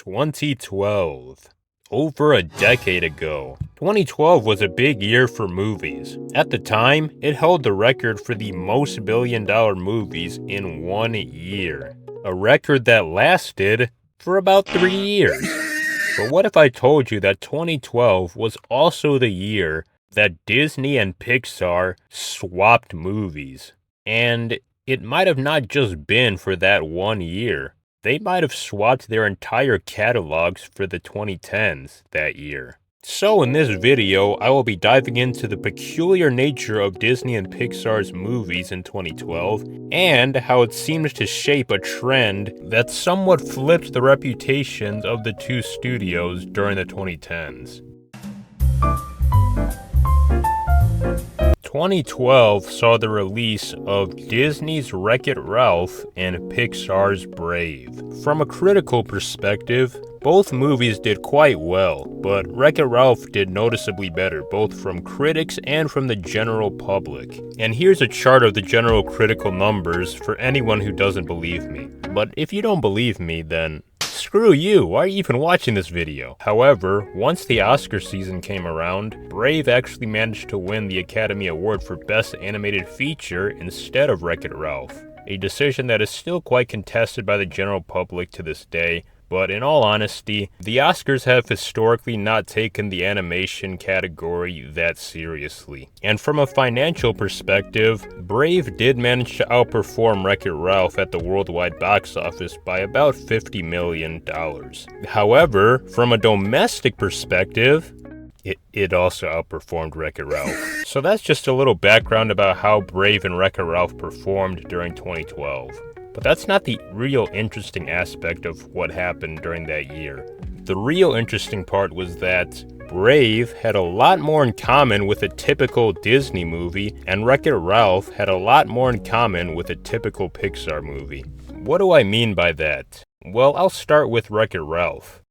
2012. Over a decade ago. 2012 was a big year for movies. At the time, it held the record for the most billion-dollar movies in 1 year. A record that lasted for about 3 years. But what if I told you that 2012 was also the year that Disney and Pixar swapped movies? And it might have not just been for that 1 year. They might have swapped their entire catalogs for the 2010s that year. So in this video, I will be diving into the peculiar nature of Disney and Pixar's movies in 2012, and how it seems to shape a trend that somewhat flipped the reputations of the two studios during the 2010s. 2012 saw the release of Disney's Wreck-It Ralph and Pixar's Brave. From a critical perspective, both movies did quite well, but Wreck-It Ralph did noticeably better, both from critics and from the general public. And here's a chart of the general critical numbers for anyone who doesn't believe me. But if you don't believe me, then screw you, why are you even watching this video? However, once the Oscar season came around, Brave actually managed to win the Academy Award for Best Animated Feature instead of Wreck-It Ralph, a decision that is still quite contested by the general public to this day. But in all honesty, the Oscars have historically not taken the animation category that seriously. And from a financial perspective, Brave did manage to outperform Wreck-It Ralph at the worldwide box office by about $50 million. However, from a domestic perspective, it also outperformed Wreck-It Ralph. So that's just a little background about how Brave and Wreck-It Ralph performed during 2012. But that's not the real interesting aspect of what happened during that year. The real interesting part was that Brave had a lot more in common with a typical Disney movie, and Wreck-It Ralph had a lot more in common with a typical Pixar movie. What do I mean by that? Well, I'll start with Wreck-It Ralph.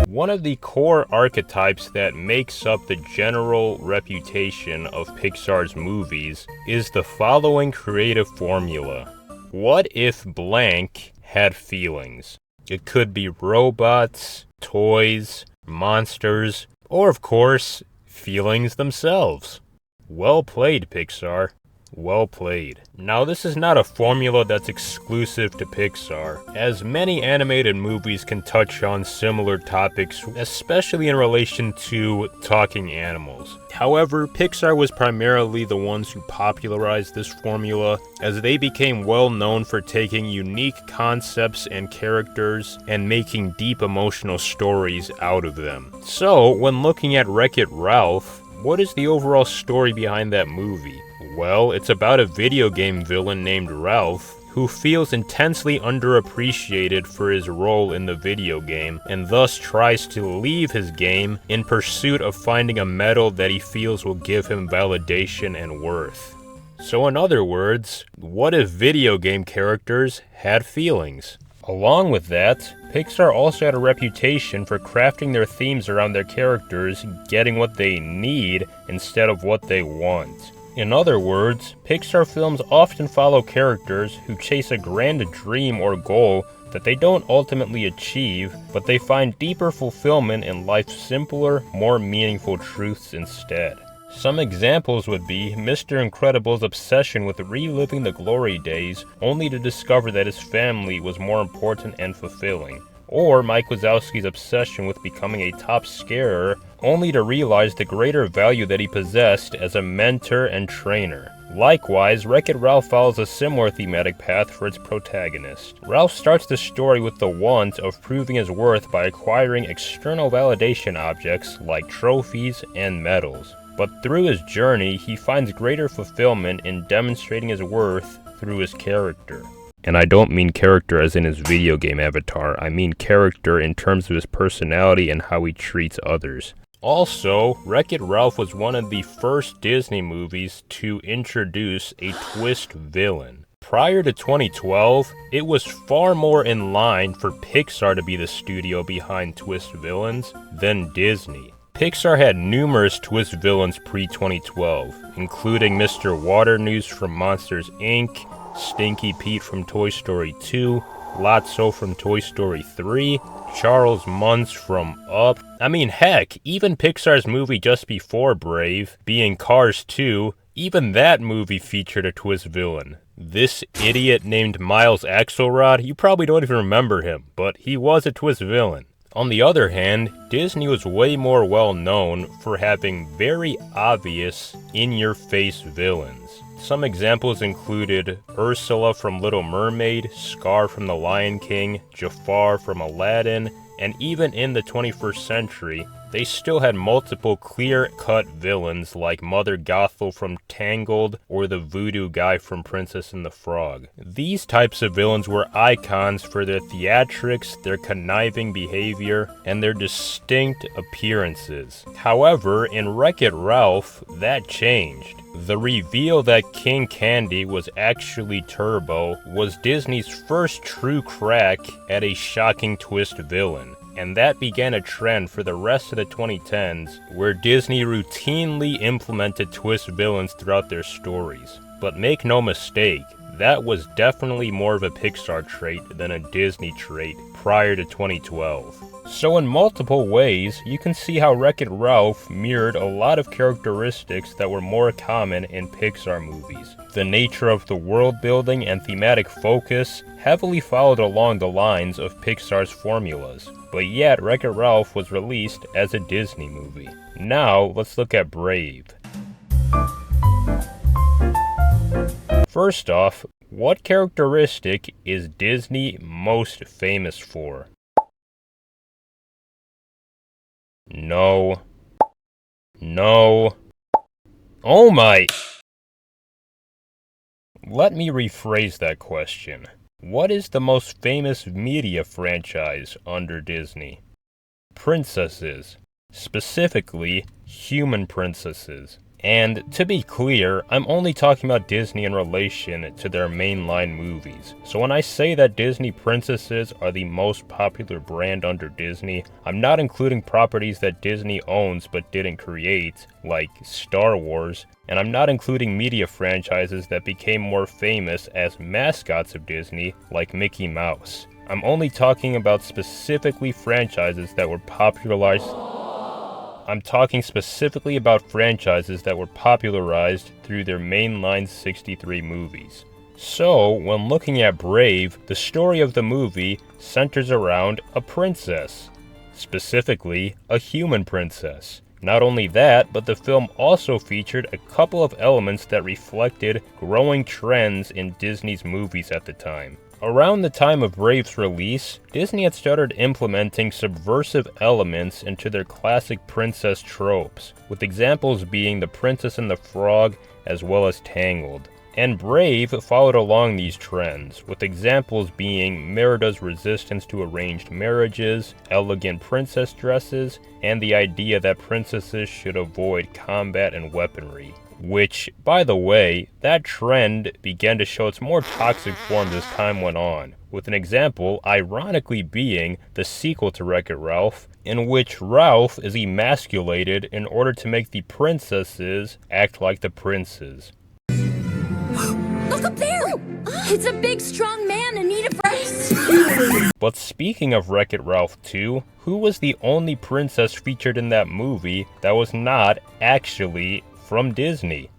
One of the core archetypes that makes up the general reputation of Pixar's movies is the following creative formula. What if blank had feelings? It could be robots, toys, monsters, or of course, feelings themselves. Well played, Pixar. Well played. Now, this is not a formula that's exclusive to Pixar, as many animated movies can touch on similar topics, especially in relation to talking animals. However, Pixar was primarily the ones who popularized this formula, as they became well known for taking unique concepts and characters and making deep emotional stories out of them. So, when looking at Wreck-It Ralph, what is the overall story behind that movie? Well, it's about a video game villain named Ralph who feels intensely underappreciated for his role in the video game and thus tries to leave his game in pursuit of finding a medal that he feels will give him validation and worth. So in other words, what if video game characters had feelings? Along with that, Pixar also had a reputation for crafting their themes around their characters getting what they need instead of what they want. In other words, Pixar films often follow characters who chase a grand dream or goal that they don't ultimately achieve, but they find deeper fulfillment in life's simpler, more meaningful truths instead. Some examples would be Mr. Incredible's obsession with reliving the glory days only to discover that his family was more important and fulfilling. Or Mike Wazowski's obsession with becoming a top scarer only to realize the greater value that he possessed as a mentor and trainer. Likewise, Wreck-It Ralph follows a similar thematic path for its protagonist. Ralph starts the story with the want of proving his worth by acquiring external validation objects like trophies and medals. But through his journey, he finds greater fulfillment in demonstrating his worth through his character. And I don't mean character as in his video game avatar, I mean character in terms of his personality and how he treats others. Also, Wreck-It Ralph was one of the first Disney movies to introduce a twist villain. Prior to 2012, it was far more in line for Pixar to be the studio behind twist villains than Disney. Pixar had numerous twist villains pre-2012, including Mr. Waternoose from Monsters, Inc., Stinky Pete from Toy Story 2, Lotso from Toy Story 3, Charles Muntz from Up. I mean, heck, even Pixar's movie just before Brave, being Cars 2, even that movie featured a twist villain. This idiot named Miles Axelrod, you probably don't even remember him, but he was a twist villain. On the other hand, Disney was way more well known for having very obvious, in-your-face villains. Some examples included Ursula from Little Mermaid, Scar from The Lion King, Jafar from Aladdin, and even in the 21st century, they still had multiple clear-cut villains like Mother Gothel from Tangled or the voodoo guy from Princess and the Frog. These types of villains were icons for their theatrics, their conniving behavior, and their distinct appearances. However, in Wreck-It Ralph, that changed. The reveal that King Candy was actually Turbo was Disney's first true crack at a shocking twist villain. And that began a trend for the rest of the 2010s, where Disney routinely implemented twist villains throughout their stories. But make no mistake, that was definitely more of a Pixar trait than a Disney trait prior to 2012. So in multiple ways, you can see how Wreck-It Ralph mirrored a lot of characteristics that were more common in Pixar movies. The nature of the world building and thematic focus heavily followed along the lines of Pixar's formulas, but yet Wreck-It Ralph was released as a Disney movie. Now, let's look at Brave. First off, what characteristic is Disney most famous for? No. No. Oh my! Let me rephrase that question. What is the most famous media franchise under Disney? Princesses. Specifically, human princesses. And to be clear, I'm only talking about Disney in relation to their mainline movies. So when I say that Disney princesses are the most popular brand under Disney, I'm not including properties that Disney owns but didn't create, like Star Wars, and I'm not including media franchises that became more famous as mascots of Disney, like Mickey Mouse. I'm only talking about specifically franchises that were popularized. I'm talking specifically about franchises that were popularized through their mainline 63 movies. So, when looking at Brave, the story of the movie centers around a princess. Specifically, a human princess. Not only that, but the film also featured a couple of elements that reflected growing trends in Disney's movies at the time. Around the time of Brave's release, Disney had started implementing subversive elements into their classic princess tropes, with examples being The Princess and the Frog as well as Tangled. And Brave followed along these trends, with examples being Merida's resistance to arranged marriages, elegant princess dresses, and the idea that princesses should avoid combat and weaponry. Which, by the way, that trend began to show its more toxic forms as time went on, with an example ironically being the sequel to Wreck-It Ralph, in which Ralph is emasculated in order to make the princesses act like the princes. Look up there! It's a big, strong man in need of rest! But speaking of Wreck-It Ralph 2, who was the only princess featured in that movie that was not actually from Disney?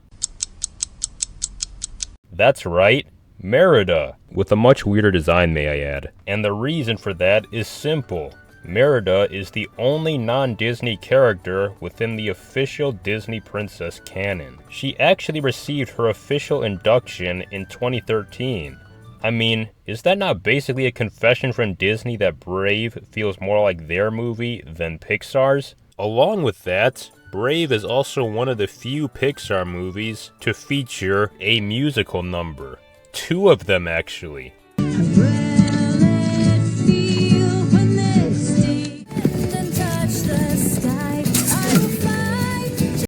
That's right, Merida, with a much weirder design, may I add. And the reason for that is simple. Merida is the only non-Disney character within the official Disney princess canon. She actually received her official induction in 2013. I mean, is that not basically a confession from Disney that Brave feels more like their movie than Pixar's? Along with that, Brave is also one of the few Pixar movies to feature a musical number. 2 of them, actually.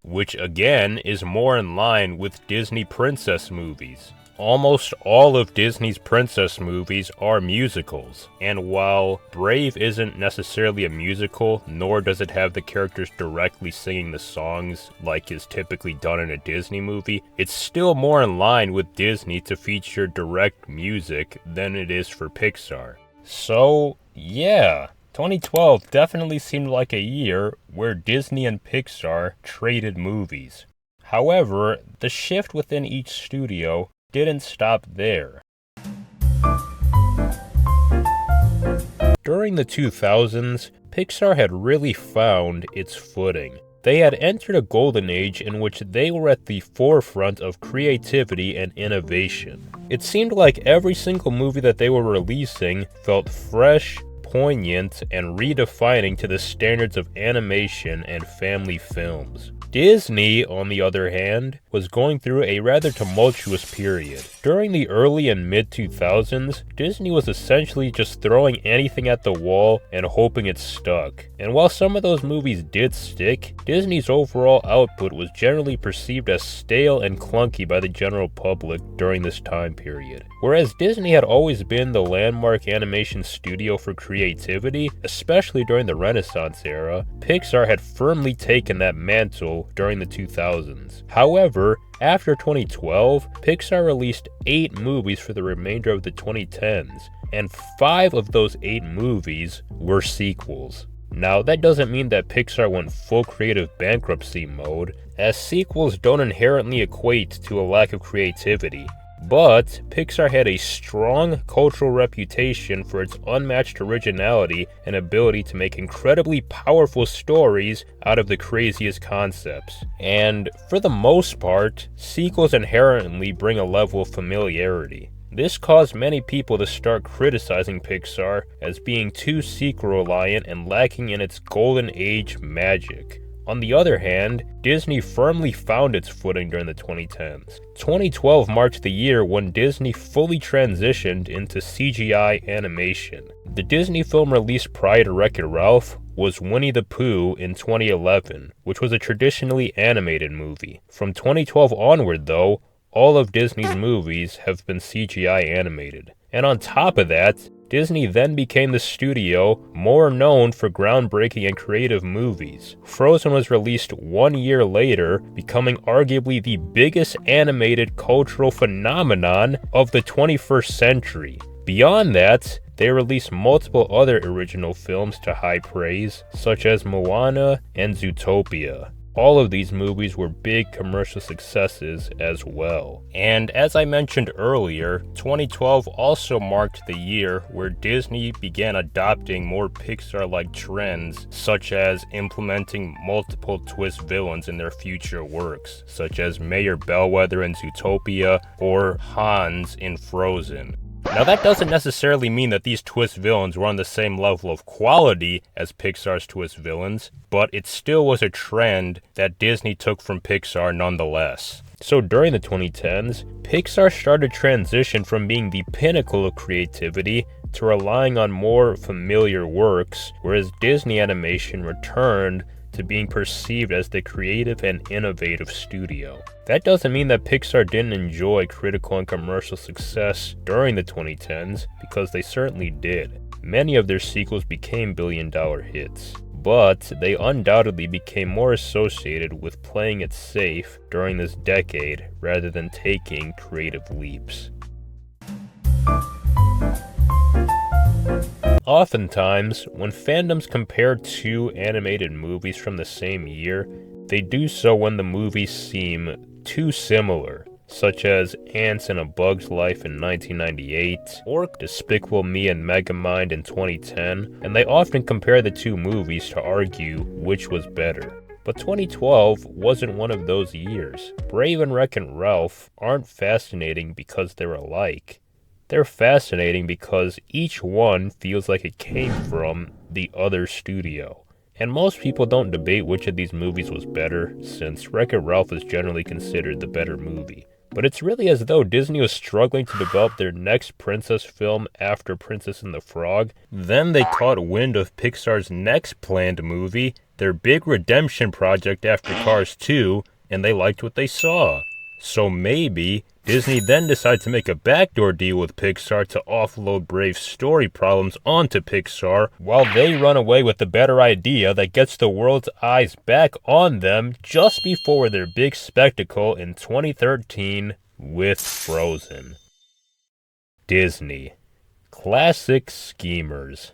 Which again is more in line with Disney princess movies. Almost all of Disney's princess movies are musicals, and while Brave isn't necessarily a musical, nor does it have the characters directly singing the songs like is typically done in a Disney movie, it's still more in line with Disney to feature direct music than it is for Pixar. So, yeah, 2012 definitely seemed like a year where Disney and Pixar traded movies. However, the shift within each studio didn't stop there. During the 2000s, Pixar had really found its footing. They had entered a golden age in which they were at the forefront of creativity and innovation. It seemed like every single movie that they were releasing felt fresh, poignant, and redefining to the standards of animation and family films. Disney, on the other hand, was going through a rather tumultuous period. During the early and mid-2000s, Disney was essentially just throwing anything at the wall and hoping it stuck. And while some of those movies did stick, Disney's overall output was generally perceived as stale and clunky by the general public during this time period. Whereas Disney had always been the landmark animation studio for creativity, especially during the Renaissance era, Pixar had firmly taken that mantle during the 2000s. However, after 2012, Pixar released 8 movies for the remainder of the 2010s, and 5 of those 8 movies were sequels. Now, that doesn't mean that Pixar went full creative bankruptcy mode, as sequels don't inherently equate to a lack of creativity. But Pixar had a strong cultural reputation for its unmatched originality and ability to make incredibly powerful stories out of the craziest concepts. And for the most part, sequels inherently bring a level of familiarity. This caused many people to start criticizing Pixar as being too sequel-reliant and lacking in its golden age magic. On the other hand, Disney firmly found its footing during the 2010s. 2012 marked the year when Disney fully transitioned into CGI animation. The Disney film released prior to Wreck-It Ralph was Winnie the Pooh in 2011, which was a traditionally animated movie. From 2012 onward, though, all of Disney's movies have been CGI animated. And on top of that, Disney then became the studio more known for groundbreaking and creative movies. Frozen was released 1 year later, becoming arguably the biggest animated cultural phenomenon of the 21st century. Beyond that, they released multiple other original films to high praise, such as Moana and Zootopia. All of these movies were big commercial successes as well. And as I mentioned earlier, 2012 also marked the year where Disney began adopting more Pixar-like trends, such as implementing multiple twist villains in their future works, such as Mayor Bellwether in Zootopia or Hans in Frozen. Now, that doesn't necessarily mean that these twist villains were on the same level of quality as Pixar's twist villains, but it still was a trend that Disney took from Pixar nonetheless. So during the 2010s, Pixar started to transition from being the pinnacle of creativity to relying on more familiar works, whereas Disney Animation returned to being perceived as the creative and innovative studio. That doesn't mean that Pixar didn't enjoy critical and commercial success during the 2010s, because they certainly did. Many of their sequels became billion-dollar hits, but they undoubtedly became more associated with playing it safe during this decade rather than taking creative leaps. Oftentimes, when fandoms compare two animated movies from the same year, they do so when the movies seem too similar, such as Ants in a Bug's Life in 1998, or Despicable Me and Megamind in 2010, and they often compare the two movies to argue which was better. But 2012 wasn't one of those years. Brave and Wreck-It Ralph aren't fascinating because they're alike. They're fascinating because each one feels like it came from the other studio. And most people don't debate which of these movies was better, since Wreck-It Ralph is generally considered the better movie. But it's really as though Disney was struggling to develop their next princess film after Princess and the Frog. Then they caught wind of Pixar's next planned movie, their big redemption project after Cars 2, and they liked what they saw. So maybe Disney then decides to make a backdoor deal with Pixar to offload Brave's story problems onto Pixar, while they run away with the better idea that gets the world's eyes back on them just before their big spectacle in 2013 with Frozen. Disney. Classic schemers.